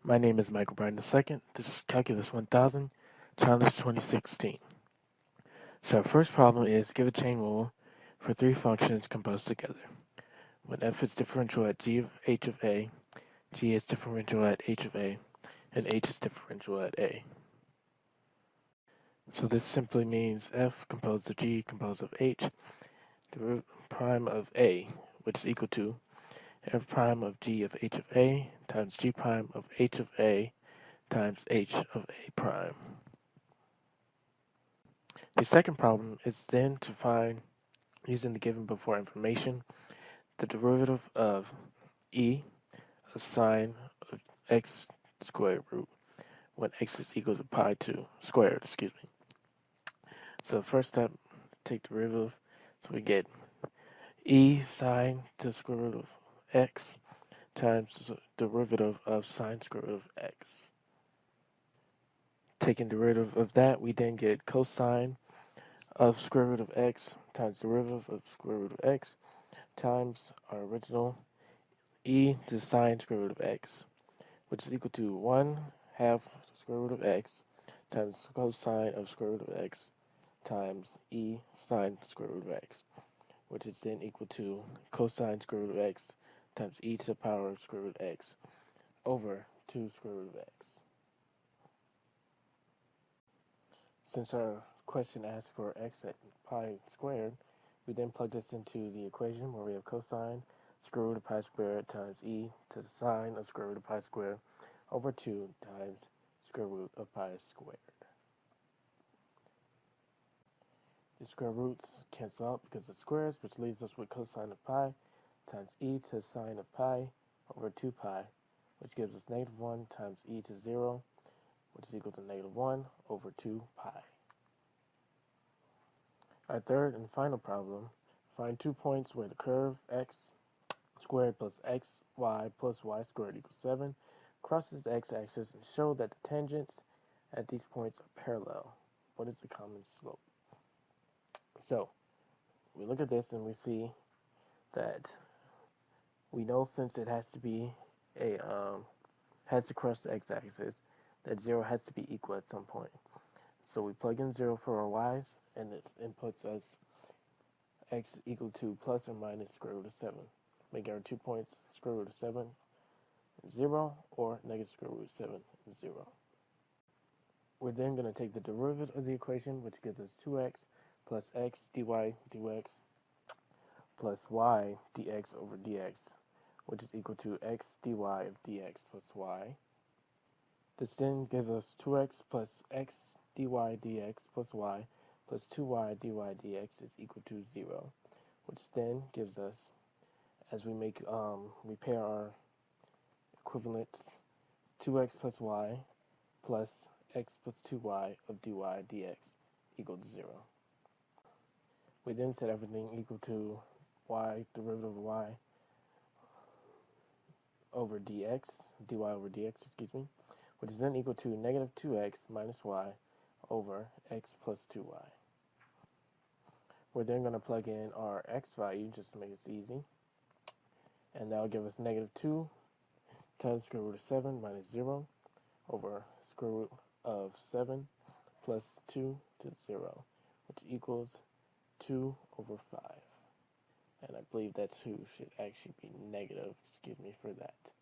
My name is Michael Bryan II. This is Calculus 1000, Challenge 2016. So our first problem is give a chain rule for three functions composed together. When f is differential at g of h of a, g is differential at h of a, and h is differential at a. So this simply means f composed of g composed of h, the prime of a, which is equal to f prime of g of h of a times g prime of h of a times h of a prime. The second problem is then to find, using the given before information, the derivative of e of sine of x squared root when x is equal to pi 2 squared, So first step, take derivative, so we get e sine to the square root of x times the derivative of sine square root of x. Taking derivative of that, we then get cosine of square root of x times derivative of square root of x times our original e to sine square root of x, which is equal to 1/2 square root of x times cosine of square root of x times e sine square root of x, which is then equal to cosine square root of x times e to the power of square root of x over 2 square root of x. Since our question asks for x at pi squared, we then plug this into the equation where we have cosine square root of pi squared times e to the sine of square root of pi squared over 2 times square root of pi squared. The square roots cancel out because of squares, which leaves us with cosine of pi times e to the sine of pi over 2 pi, which gives us -1 times e to 0, which is equal to -1 over 2 pi. Our third and final problem, find 2 points where the curve x squared plus xy plus y squared equals 7 crosses the x-axis and show that the tangents at these points are parallel. What is the common slope? So we look at this and we see that we know since it has to be has to cross the x-axis, that 0 has to be equal at some point. So we plug in 0 for our y's, and it inputs us x equal to plus or minus square root of 7, making our 2 points square root of 7 0 or negative square root of 7 0. We're then going to take the derivative of the equation, which gives us 2x plus x dy dx plus y dx over dx, which is equal to x dy of dx plus y. This then gives us 2x plus x dy dx plus y plus 2y dy dx is equal to 0, which then gives us, as we make repair our equivalents, 2x plus y plus x plus 2y of dy dx equal to 0. We then set everything equal to y, derivative of y over dx, dy over dx, which is then equal to negative 2x minus y over x plus 2y. We're then going to plug in our x value just to make this easy, and that will give us negative 2 times square root of 7 minus 0 over square root of 7 plus 2 to 0, which equals 2 over 5. And I believe that 2 should actually be negative, excuse me for that.